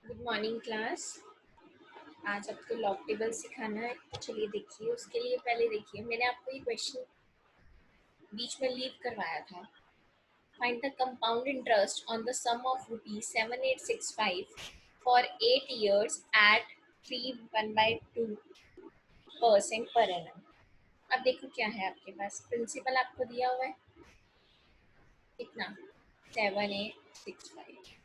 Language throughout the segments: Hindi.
Good morning class. आज आपको लॉग टेबल सिखाना है। चलिए देखिए, उसके लिए पहले देखिए मैंने आपको ये क्वेश्चन बीच में लीव करवाया था। Find the compound interest on the sum of ₹7865 for 8 years at 3.1/2% per annum. अब देखो क्या है आपके पास। प्रिंसिपल आपको दिया हुआ है कितना, 7865।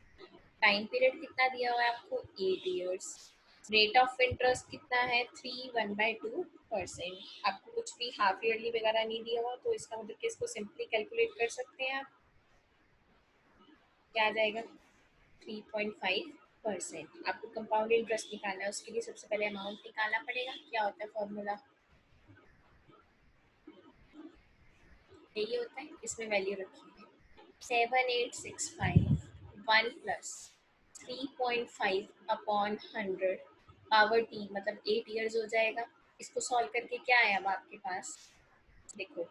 टाइम पीरियड कितना दिया हुआ है आपको, 8 years। रेट ऑफ इंटरेस्ट कितना है, 3.1/2%। आपको कुछ भी हाफ ईयरली वगैरह नहीं दिया हुआ, तो इसका मतलब कि इसको सिंपली कैलकुलेट कर सकते हैं आप। क्या आ जाएगा, 3.5%। आपको कंपाउंड इंटरेस्ट निकालना है, उसके लिए सबसे पहले अमाउंट निकालना पड़ेगा। क्या होता है फॉर्मूला, यही होता है। इसमें वैल्यू रखी है 7865, 1 + 3.5/100 पावर टी, मतलब 8 years हो जाएगा। इसको सॉल्व करके क्या है अब आपके पास, देखो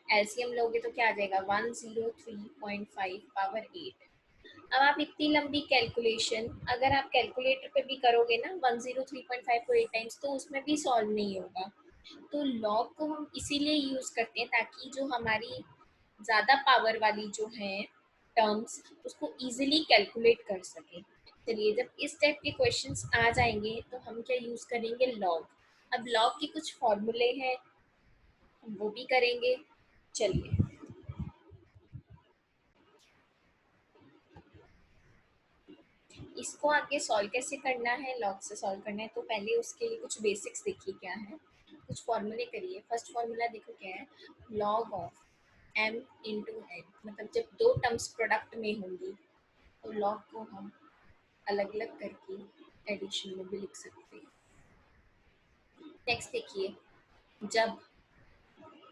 एलसीएम लोगे तो क्या आ जाएगा, 103.5 पावर 8। अब आप इतनी लंबी कैलकुलेशन अगर आप कैलकुलेटर पे भी करोगे ना, 103.5 को 8 टाइम्स, तो उसमें भी सॉल्व नहीं होगा। तो लॉग को हम इसीलिए यूज करते हैं ताकि जो हमारी ज़्यादा पावर वाली जो है टर्म्स, उसको इजीली कैलकुलेट कर सके। चलिए, जब इस टाइप के क्वेश्चंस आ जाएंगे तो हम क्या यूज़ करेंगे, लॉग। अब लॉग के कुछ फॉर्मूले हैं, हम वो भी करेंगे। चलिए, इसको आगे सॉल्व कैसे करना है, लॉग से सॉल्व करना है, तो पहले उसके लिए कुछ बेसिक्स देखिए क्या है। कुछ फॉर्मूले करिए। फर्स्ट फॉर्मूला देखो क्या है, log of m into n। मतलब जब दो टर्म्स प्रोडक्ट में होंगी तो लॉग को हम अलग अलग करके एडिशन में भी लिख सकते हैं। नेक्स्ट देखिए, जब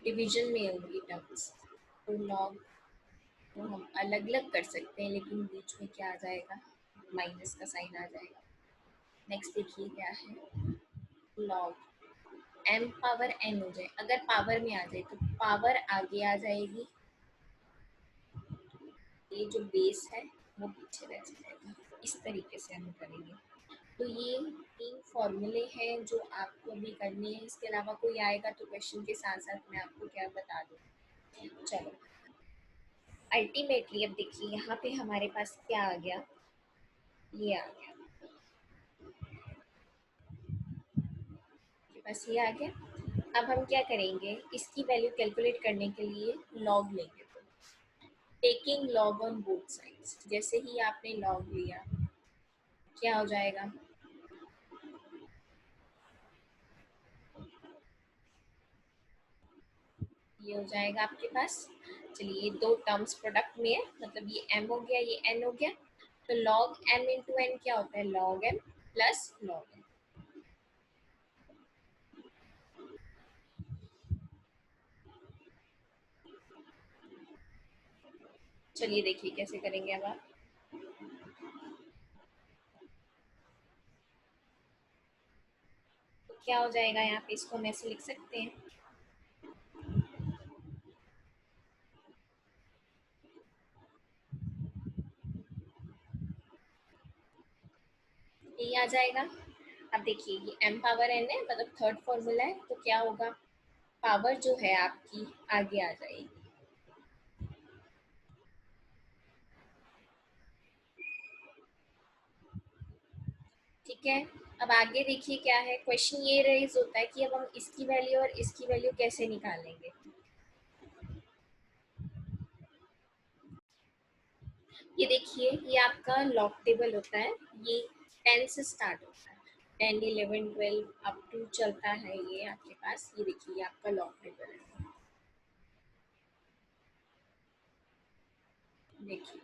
डिवीजन में होंगी टर्म्स तो लॉग को हम अलग अलग कर सकते हैं, लेकिन बीच में क्या आ जाएगा, माइनस का साइन आ जाएगा। नेक्स्ट देखिए क्या है, लॉग m पावर n हो जाए, अगर पावर में आ जाए तो पावर आगे आ जाएगी, ये जो बेस है वो पीछे रह जाएगा। इस तरीके से हम करेंगे। तो ये 3 फॉर्मूले हैं जो आपको भी करने हैं। इसके अलावा कोई आएगा तो क्वेश्चन के साथ साथ मैं आपको क्या बता दूँ। चलो, अल्टीमेटली अब देखिए यहाँ पे हमारे पास क्या आ गया, ये आ गया, आपके पास ये आ गया। अब हम क्या करेंगे, इसकी वैल्यू कैलकुलेट करने के लिए लॉग लेंगे। तो taking log on both sides, जैसे ही आपने लॉग लिया क्या हो जाएगा, ये हो जाएगा आपके पास। चलिए, ये दो टर्म्स प्रोडक्ट में है, मतलब ये m हो गया, ये n हो गया। तो log m इंटू n क्या होता है, log m plus log n। चलिए देखिए कैसे करेंगे अब आप। तो क्या हो जाएगा यहाँ पे, इसको हम ऐसे लिख सकते हैं, ये आ जाएगा। अब देखिए ये m पावर n है, मतलब थर्ड फॉर्मूला है, तो क्या होगा, पावर जो है आपकी आगे आ जाएगी। ठीक है। अब आगे देखिए क्या है, क्वेश्चन ये रेज होता है कि अब हम इसकी वैल्यू और इसकी वैल्यू कैसे निकालेंगे। ये देखिए, ये आपका लॉग टेबल होता है, ये 10 से स्टार्ट होता है, 10 11 12 अप टू चलता है ये आपके पास। ये देखिए, ये आपका लॉग टेबल है, देखिए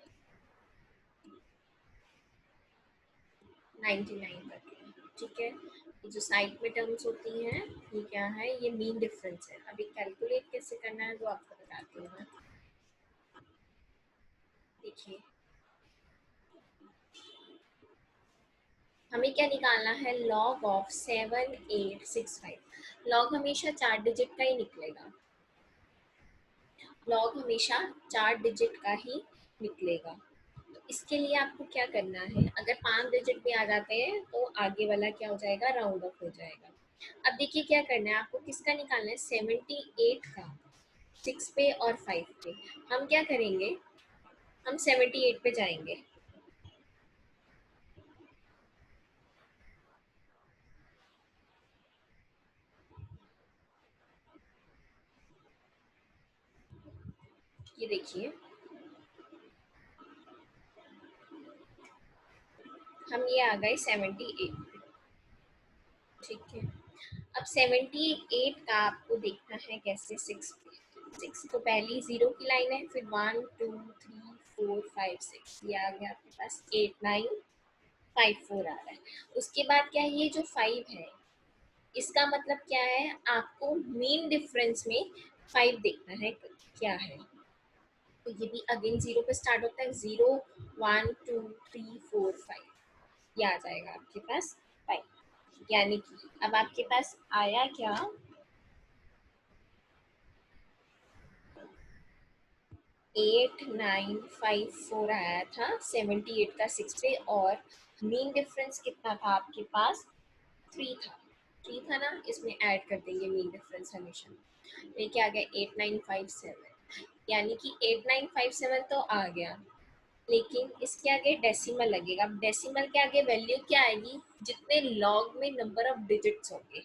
99 तक है। ठीक है। ये जो साइड में टर्म्स होती हैं, ये क्या है, ये मीन डिफरेंस है। अभी कैलकुलेट कैसे करना है वो आपको बताती हूँ मैं। देखिए, हमें क्या निकालना है, लॉग ऑफ 7865। लॉग हमेशा 4 डिजिट का ही निकलेगा, लॉग हमेशा 4 डिजिट का ही निकलेगा। इसके लिए आपको क्या करना है, अगर 5 डिजिट भी आ जाते हैं तो आगे वाला क्या हो जाएगा, राउंड ऑफ हो जाएगा। अब देखिए क्या करना है आपको, किसका निकालना है, 78 का 6 पे और 5 पे। हम क्या करेंगे, हम 78 पे जाएंगे। ये देखिए, हम ये आ गए 78। ठीक है, अब 78 का आपको देखना है कैसे, 6 पे। 6 तो पहली जीरो की लाइन है, फिर 1 2 3 4 5 6, ये आ गया आपके पास 8 9 5 4 आ रहा है। उसके बाद क्या है, ये जो 5 है इसका मतलब क्या है, आपको मेन डिफरेंस में 5 देखना है क्या है। तो ये भी अगेन जीरो पे स्टार्ट होता है, 0 1 2 3 4 5, ये आ जाएगा आपके पास 5। यानी कि अब आपके पास आया क्या, 8954 आया था 78 का 6 पे, और मीन डिफरेंस कितना था आपके पास, 3 था। 3 था ना, इसमें ऐड कर देंगे मीन डिफरेंस हमेशा। ये क्या आ गया, 8957। यानी कि 8957 तो आ गया, लेकिन इसके आगे डेसिमल लगेगा। अब डेसिमल के आगे वैल्यू क्या आएगी, जितने लॉग में नंबर ऑफ डिजिट्स होंगे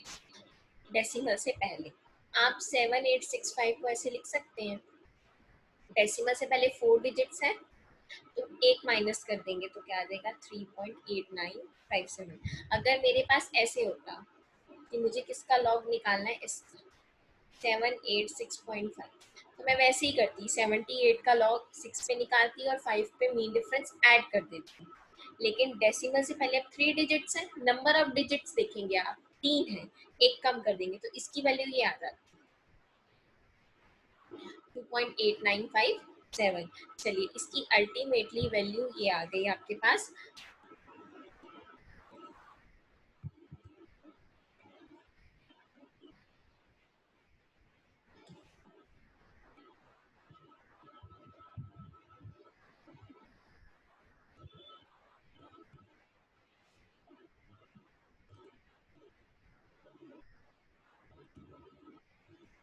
डेसिमल से पहले। आप 7865 को ऐसे लिख सकते हैं, डेसिमल से पहले 4 डिजिट्स है तो एक माइनस कर देंगे तो क्या आ जाएगा, 3.8957। अगर मेरे पास ऐसे होता कि मुझे किसका लॉग निकालना है, इसका 786.5, तो मैं वैसे ही करती, 78 का लॉग 6 पे निकालती और 5 पे मीन डिफरेंस ऐड कर देती। लेकिन डेसिमल से पहले अब 3 डिजिट्स है, नंबर ऑफ डिजिट्स देखेंगे आप, 3 है, एक कम कर देंगे तो इसकी वैल्यू ये आ जाती, 2.8957। चलिए, इसकी अल्टीमेटली वैल्यू ये आ गई आपके पास।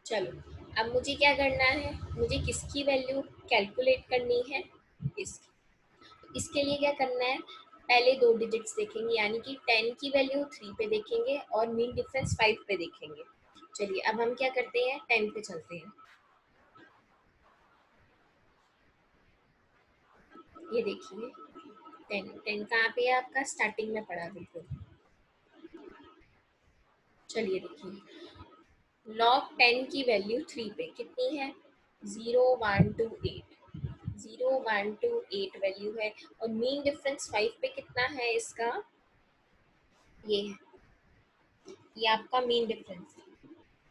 चलो, अब मुझे क्या करना है, मुझे किसकी वैल्यू कैलकुलेट करनी है, इसकी। इसके लिए क्या करना है, पहले 2 डिजिट्स देखेंगे, यानी कि 10 की वैल्यू 3 पे देखेंगे और मीन डिफरेंस 5 पे देखेंगे। चलिए, अब हम क्या करते हैं, 10 पे चलते हैं। ये देखिए, 10 10 कहाँ पे है आपका, स्टार्टिंग में पड़ा बिल्कुल। चलिए देखिए, लॉग 10 की वैल्यू 3 पे कितनी है, 0128। 0128 वैल्यू है, और मीन डिफरेंस 5 पे कितना है इसका, ये है, ये आपका मीन डिफरेंस है।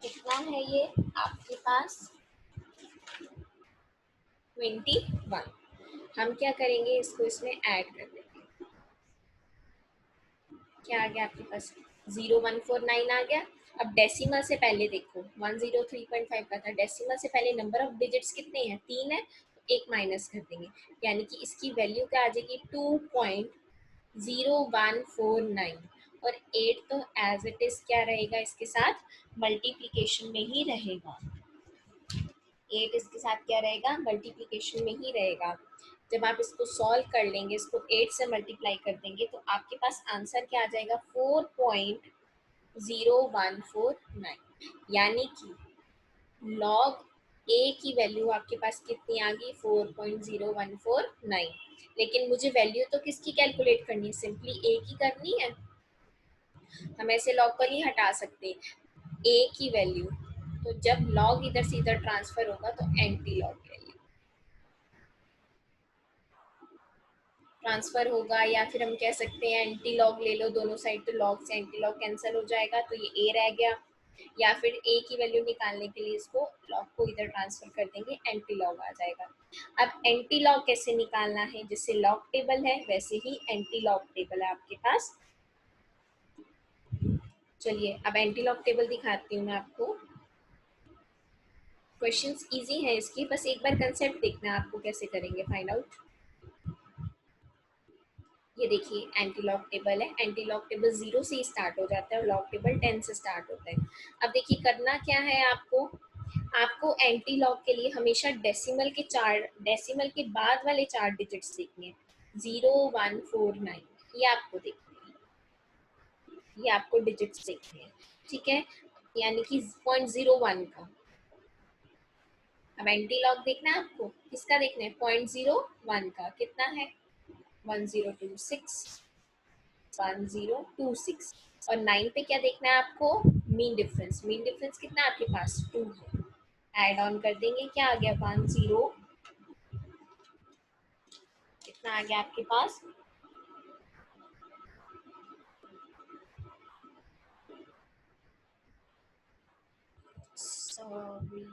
कितना है ये आपके पास, 21। हम क्या करेंगे, इसको इसमें ऐड कर देंगे। क्या आ गया आपके पास, 0149 आ गया। अब डेसिमल से पहले देखो, 103.5 का था, डेसिमल से पहले नंबर ऑफ डिजिट्स कितने हैं, 3 है, तो एक माइनस कर देंगे। यानी कि इसकी वैल्यू क्या आ जाएगी, 2.0149। और 8 तो एज इट इज क्या रहेगा, इसके साथ मल्टीप्लीकेशन में ही रहेगा। 8 इसके साथ क्या रहेगा, मल्टीप्लीकेशन में ही रहेगा। जब आप इसको सॉल्व कर लेंगे, इसको 8 से मल्टीप्लाई कर देंगे, तो आपके पास आंसर क्या आ जाएगा, 4.0149। यानी कि लॉग ए की वैल्यू आपके पास कितनी आ गई, 4.0149। लेकिन मुझे वैल्यू तो किसकी कैलकुलेट करनी है, सिंपली ए की करनी है। हम ऐसे लॉग को नहीं हटा सकते, ए की वैल्यू। तो जब लॉग इधर से इधर ट्रांसफर होगा तो एंटी लॉग वैल्यू ट्रांसफर होगा, या फिर हम कह सकते हैं एंटी लॉग ले लो दोनों साइड, तो लॉग से एंटी लॉग कैंसिल हो जाएगा, तो ये ए रह गया। या फिर ए की वैल्यू निकालने के लिए इसको लॉग को इधर ट्रांसफर कर देंगे, एंटी लॉग आ जाएगा। अब एंटी लॉग कैसे निकालना है, जैसे लॉग टेबल है वैसे ही एंटी लॉग टेबल है आपके पास। चलिए, अब एंटी लॉग टेबल दिखाती हूँ मैं आपको। क्वेश्चंस इजी है इसकी, बस एक बार कंसेप्ट देखना है आपको, कैसे करेंगे फाइंड आउट। ये देखिए एंटी लॉग टेबल है, एंटी लॉग टेबल 0 से ही स्टार्ट हो जाता है और लॉग टेबल 10 से स्टार्ट होता है। अब देखिए करना क्या है आपको, आपको एंटी लॉग के लिए हमेशा डेसिमल के बाद वाले 4 डिजिट्स देखने हैं, 0149, ये आपको देखने हैं, ये आपको डिजिट्स देखने हैं, ठीक है, यानी कि 0.01 का। अब एंटी लॉग देखना है आपको, किसका देखना है, 0.01 का, कितना है 1026, 1026। और 9 पे क्या देखना है आपको, मीन डिफरेंस, मीन डिफरेंस कितना है आपके पास 2 है, ऐड ऑन कर देंगे, क्या आ गया 10, कितना आ गया आपके पास, सॉरी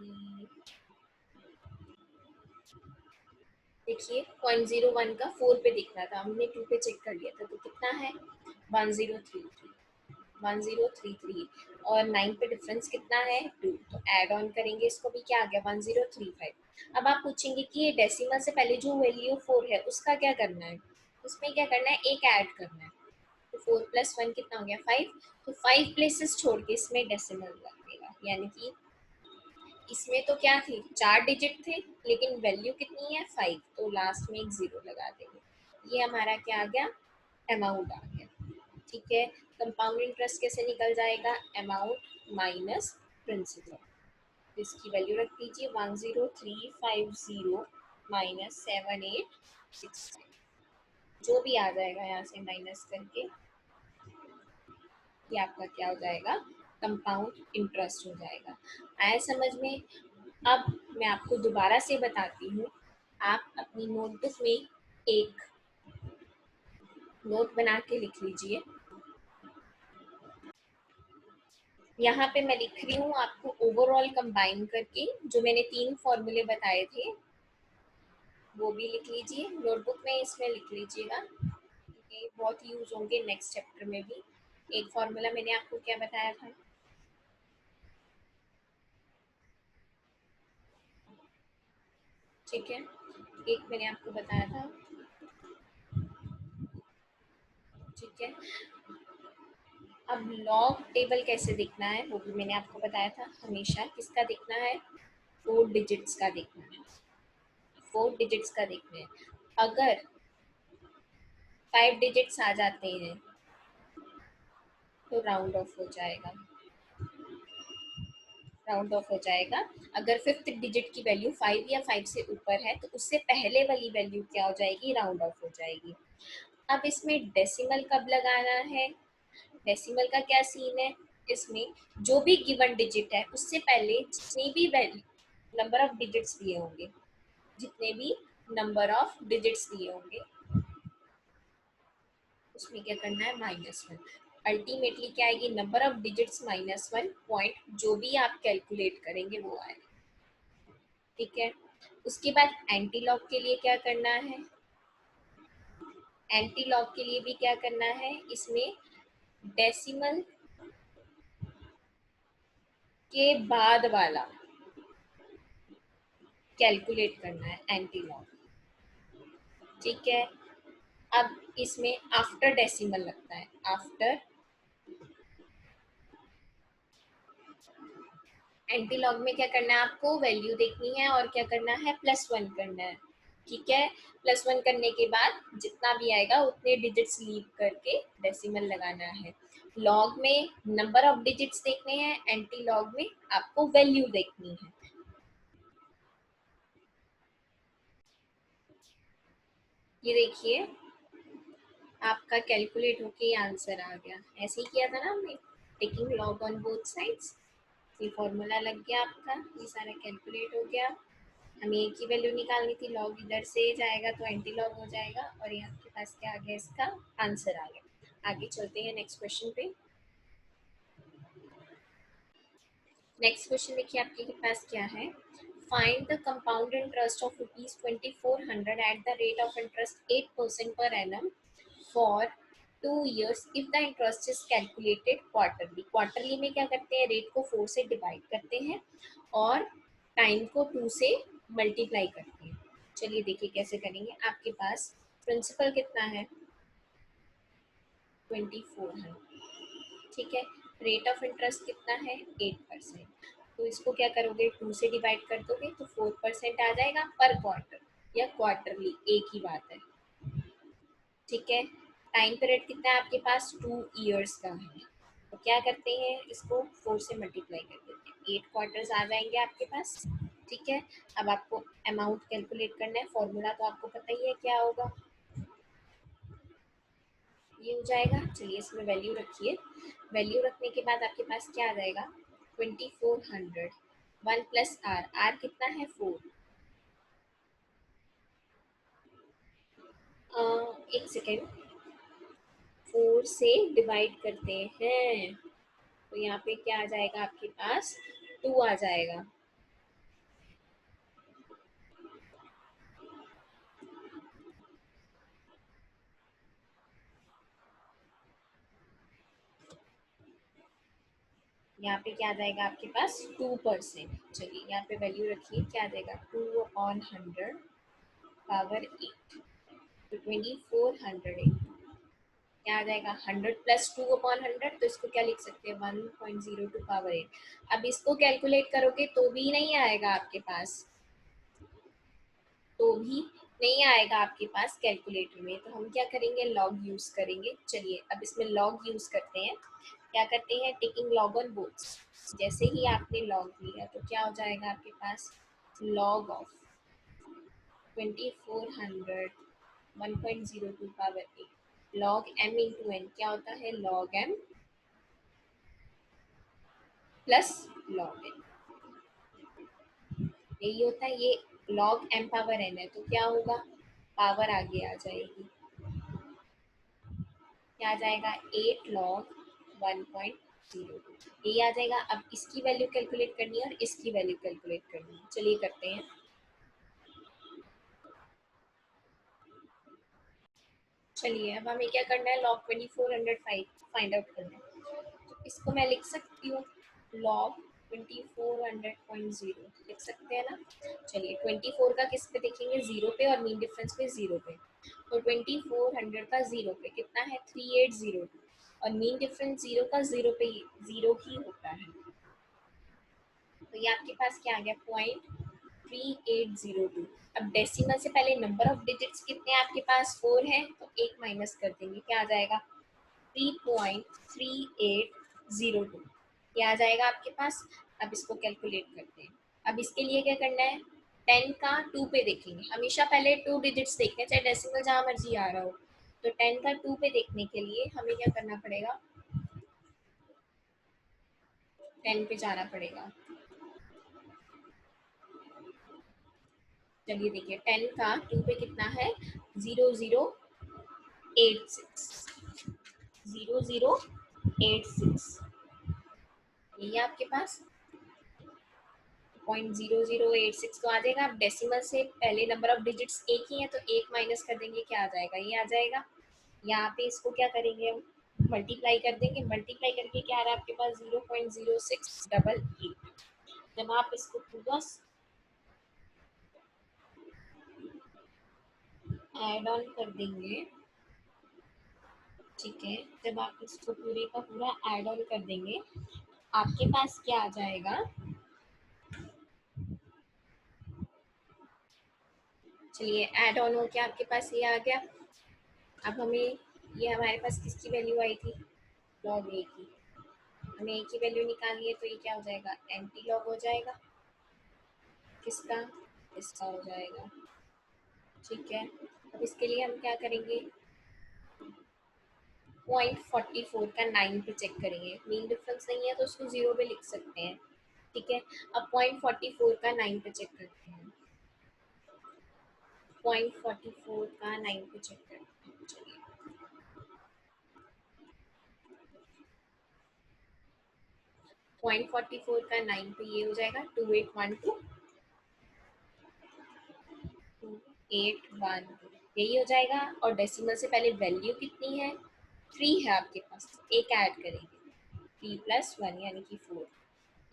देखिए 0.01 का 4 पे दिखना था, हमने 2 पे चेक कर लिया था, तो कितना है 1033, 1033। और 9 पे डिफरेंस कितना है 2, तो ऐड ऑन करेंगे इसको भी, क्या आ गया 1035। अब आप पूछेंगे कि ये डेसिमल से पहले जो वैल्यू 4 है उसका क्या करना है, उसमें क्या करना है, एक ऐड करना है, तो 4 + 1 कितना हो गया 5, तो 5 प्लेसेस छोड़ के इसमें डेसिमल लगेगा, यानी कि इसमें तो क्या थी 4 डिजिट थे, लेकिन वैल्यू कितनी है 5, तो लास्ट में एक 0 लगा देंगे, ये हमारा क्या आ गया, अमाउंट आ गया, ठीक है। कंपाउंड इंटरेस्ट कैसे निकल जाएगा, अमाउंट माइनस प्रिंसिपल, इसकी वैल्यू रख दीजिए 10350 माइनस 7865, जो भी आ जाएगा यहाँ से माइनस करके, ये आपका क्या हो जाएगा, कंपाउंड इंटरेस्ट हो जाएगा। आया समझ में। अब मैं आपको दोबारा से बताती हूँ, आप अपनी नोटबुक में एक नोट बना के लिख लीजिए, यहाँ पे मैं लिख रही हूँ आपको ओवरऑल कंबाइन करके, जो मैंने 3 फॉर्मूले बताए थे वो भी लिख लीजिए नोटबुक में, इसमें लिख लीजिएगा, ये बहुत यूज होंगे नेक्स्ट चैप्टर में भी। एक फॉर्मूला मैंने आपको क्या बताया था, ठीक है, एक मैंने आपको बताया था, ठीक है। अब लॉग टेबल कैसे दिखना है वो भी मैंने आपको बताया था, हमेशा किसका दिखना है, 4 डिजिट्स का देखना है, 4 डिजिट्स का देखना है। अगर 5 डिजिट्स आ जाते हैं तो राउंड ऑफ हो जाएगा, राउंड ऑफ हो जाएगा। अगर 5th डिजिट की वैल्यू 5 या 5 से ऊपर है तो उससे पहले वाली वैल्यू क्या हो जाएगी, राउंड ऑफ हो जाएगी। अब इसमें डेसिमल कब लगाना है, डेसिमल का क्या सीन है, इसमें जो भी गिवन डिजिट है उससे पहले जितनी भी वैल्यू नंबर ऑफ डिजिट्स दिए होंगे, जितने भी नंबर ऑफ डिजिट्स दिए होंगे उसमें क्या करना है -1, अल्टीमेटली क्या आएगी, नंबर ऑफ डिजिट्स -1 पॉइंट जो भी आप कैलकुलेट करेंगे वो आएगा, ठीक है। उसके बाद एंटी लॉग के लिए क्या करना है, एंटी लॉग के लिए भी क्या करना है, इसमें डेसिमल के बाद वाला कैलकुलेट करना है एंटी लॉग, ठीक है। अब इसमें आफ्टर डेसिमल लगता है, आफ्टर एंटी लॉग में क्या करना है, आपको वैल्यू देखनी है और क्या करना है, +1 करना है, ठीक है। +1 करने के बाद जितना भी आएगा उतने डिजिट्स लीव करके डेसिमल लगाना है। लॉग में नंबर ऑफ डिजिट्स देखने हैं, एंटी लॉग में आपको वैल्यू देखनी है। ये देखिए आपका कैलकुलेट होके ये आंसर आ गया, ऐसे ही किया था ना हमने, taking log on both sides, ये फॉर्मूला लग गया आपका, ये सारा कैलकुलेट हो गया। हमें एक ही वैल्यू निकालनी थी, लॉग इधर से जाएगा तो एंटी लॉग हो जाएगा, और ये आपके पास क्या आ गया, इसका आंसर आ गया। आगे चलते हैं नेक्स्ट क्वेश्चन पे। नेक्स्ट क्वेश्चन देखिए आपके के पास क्या है, find the compound interest of ₹2400 at the rate of interest 8% per annum for 2 years if the interest is calculated quarterly. Quarterly में क्या करते हैं, रेट को 4 से डिवाइड करते हैं और टाइम को 2 से मल्टीप्लाई करते हैं। चलिए देखिए कैसे करेंगे, आपके पास प्रिंसिपल कितना है 2400, ठीक है। रेट ऑफ इंटरेस्ट कितना है? 8%। तो इसको क्या करोगे, 2 से डिवाइड कर दोगे तो 4% आ जाएगा पर क्वार्टर या क्वार्टरली, एक ही बात है, ठीक है। टाइम पीरियड कितना है आपके पास? 2 ईयर्स का है। तो क्या करते हैं, इसको 4 से मल्टीप्लाई कर देते हैं, 8 क्वार्टर्स आ जाएंगे आपके पास, ठीक है। अब आपको अमाउंट कैलकुलेट करना है, फॉर्मूला तो आपको पता ही है क्या होगा, ये हो जाएगा। चलिए इसमें वैल्यू रखिए, वैल्यू रखने के बाद आपके पास क्या आ जाएगा? 2400, 1 + आर कितना है? 4। एक सेकेंड, 4 से डिवाइड करते हैं तो यहाँ पे क्या आ जाएगा आपके पास? 2 आ जाएगा। यहाँ पे क्या आ जाएगा आपके पास? 2%। चलिए यहाँ पे वैल्यू रखिए, क्या आ जाएगा? 2/100 पावर 8, तो 2400 क्या आ जाएगा? 100 + 2/100, तो इसको क्या लिख सकते हैं? 1.02 पावर 8। अब इसको कैलकुलेट करोगे तो भी नहीं आएगा आपके पास, तो भी नहीं आएगा आपके पास कैलकुलेटर में, तो हम क्या करेंगे? लॉग यूज करेंगे। चलिए अब इसमें लॉग यूज करते हैं। क्या करते हैं? Taking log on both. जैसे ही आपने लॉग लिया तो क्या हो जाएगा आपके पास? Log of 2400 1.02 power 8, log m into n क्या होता है? Log m plus log n, यही होता है। ये लॉग m पावर n है तो क्या होगा? पावर आगे आ जाएगी, क्या आ जाएगा? 8 लॉग 1.02, यही आ जाएगा। अब इसकी वैल्यू कैलकुलेट करनी है और इसकी वैल्यू कैलकुलेट करनी है, चलिए करते हैं। चलिए अब हमें क्या करना है? लॉग 2400 फाइंड आउट करना है, तो इसको मैं लिख सकती हूँ, लॉग 2400.0 लिख सकते हैं ना। चलिए 24 का किस पे देखेंगे? 0 पे, और मीन डिफरेंस पे 0 पे। तो 2400 का 0 पे कितना है? 3802, और मीन डिफरेंस 0 का 0 पे 0 ही होता है, तो ये आपके पास क्या आ गया? 0.3802। अब डेसिमल से पहले नंबर ऑफ डिजिट्स कितने आपके पास? 4 है, तो एक माइनस कर देंगे, क्या आ जाएगा? 3.3802, ये आ जाएगा आपके पास। अब इसको कैलकुलेट करते हैं। अब इसके लिए क्या करना है? 10 का 2 पे देखेंगे, हमेशा पहले 2 डिजिट्स देखते हैं, चाहे डेसिमल जहाँ मर्जी आ रहा हो। तो 10 का 2 पे देखने के लिए हमें क्या करना पड़ेगा? 10 पे जाना पड़ेगा। चलिए देखिए, 10 का 2 पे कितना है? 0086, 0086, यही है आपके पास। 0.0086 तो आ जाएगा। अब डेसिमल से पहले नंबर ऑफ डिजिट्स एक ही है तो एक माइनस कर देंगे, क्या आ जाएगा? ये आ जाएगा। यहाँ पे इसको क्या करेंगे हम? मल्टीप्लाई कर देंगे, मल्टीप्लाई करके क्या आ रहा है आपके पास? 0.0688। जब आप इसको पूरा ऐड ऑन कर देंगे, ठीक है, जब आप इसको पूरे का पूरा ऐड ऑन कर देंगे, आपके पास क्या आ जाएगा? चलिए ऐड ऑन हो क्या आपके पास ये आ गया। अब हमें, ये हमारे पास किसकी वैल्यू आई थी? लॉग ए की। हमें ए की वैल्यू निकालनी है, तो ये क्या हो जाएगा? एंटी लॉग हो जाएगा। किसका? इसका हो जाएगा, ठीक है। अब इसके लिए हम क्या करेंगे? 0.44 का 9 पे चेक करेंगे, मीन डिफरेंस नहीं है तो उसको 0 पे लिख सकते हैं, ठीक है। अब 0.44 का 9 पे चेक करते हैं, 0.44 का 9 पे चेक करते हैं। चलिए 0.44 का 9 पे ये हो जाएगा 2812, 2812, यही हो जाएगा। और डेसिमल से पहले वैल्यू कितनी है? 3 है आपके पास, एक ऐड करेंगे, 3 + 1 यानी कि 4,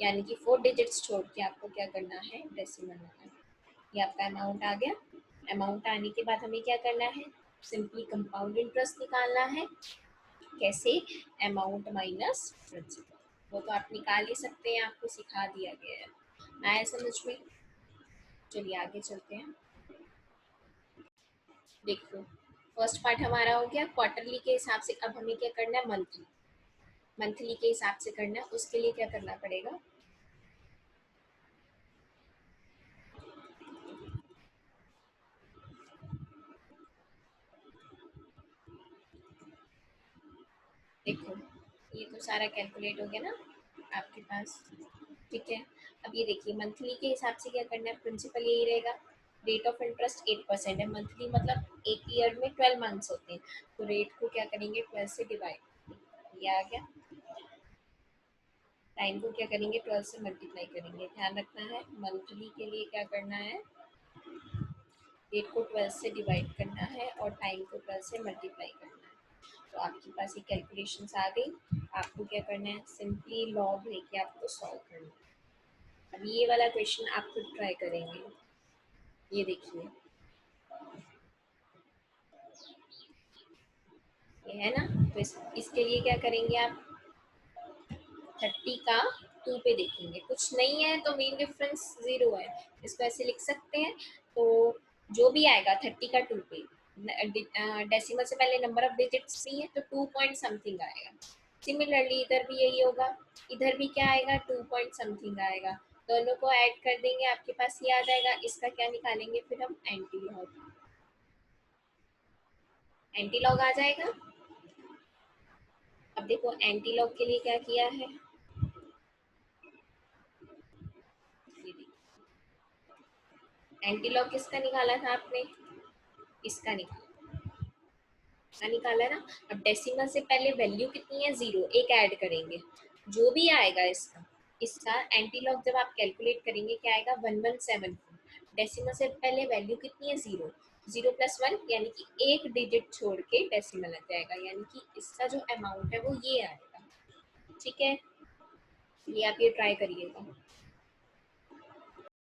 यानी कि 4 डिजिट्स छोड़ के आपको क्या करना है? डेसिमल लगाना है। ये आपका अमाउंट आ गया। अमाउंट आने के बाद हमें क्या करना है? सिंपली कंपाउंड इंटरेस्ट निकालना है। कैसे, अमाउंट माइनस प्रिंसिपल, वो तो आप निकाल ही सकते हैं, आपको सिखा दिया गया है। आया समझ में? चलिए आगे चलते हैं। देखो, फर्स्ट पार्ट हमारा हो गया क्वार्टरली के हिसाब से। अब हमें क्या करना है, मंथली, मंथली के हिसाब से करना है। उसके लिए क्या करना पड़ेगा, देखो ये तो सारा कैलकुलेट हो गया ना आपके पास, ठीक है। अब ये देखिए मंथली के हिसाब से क्या करना है, प्रिंसिपल यही रहेगा। रेट ऑफ इंटरेस्ट 8% है, मंथली मतलब एक ईयर में 12 मंथ्स होते हैं, तो रेट को क्या करेंगे, 12 से डिवाइड, ये आ गया। टाइम को क्या करेंगे, 12 से मल्टीप्लाई करेंगे। ध्यान रखना है मंथली के लिए क्या करना है, रेट को 12 से डिवाइड करना है और टाइम को 12 से मल्टीप्लाई करना है। तो आपके पास ये कैलकुलेशंस आ गई। आपको क्या करना है, सिंपली लॉग लेके आपको सॉल्व करना है। अब ये वाला क्वेश्चन आप खुद ट्राई करेंगे। ये देखिए, ये है ना, तो इसके लिए क्या करेंगे आप, 30 का 2 पे देखेंगे, कुछ नहीं है तो मेन डिफरेंस 0 है, इसको ऐसे लिख सकते हैं। तो जो भी आएगा 30 का 2 पे, डेसिमल से पहले नंबर ऑफ डिजिट्स नहीं है तो 2 पॉइंट समथिंग आएगा। सिमिलरली इधर भी यही होगा, इधर भी क्या आएगा, 2 पॉइंट समथिंग आएगा। दोनों को ऐड कर देंगे, आपके पास ये आ जाएगा। इसका क्या निकालेंगे फिर हम, एंटी लॉग, एंटी लॉग आ जाएगा। अब देखो एंटी लॉग के लिए क्या किया है, एंटी लॉग किसका निकाला था आपने, इसका निकाला ना। अब डेसिमल से पहले वैल्यू कितनी है, 0, एक ऐड करेंगे, जो भी आएगा इसका, इसका एंटी लॉग जब आप कैलकुलेट करेंगे क्या आएगा, 1174। डेसिमल से पहले वैल्यू कितनी है, 0, 0+1 यानी कि एक डिजिट छोड़ के डेसिमल आ जाएगा, यानी कि इसका जो अमाउंट है वो ये आएगा। ठीक है, ये आप ये ट्राई करिएगा।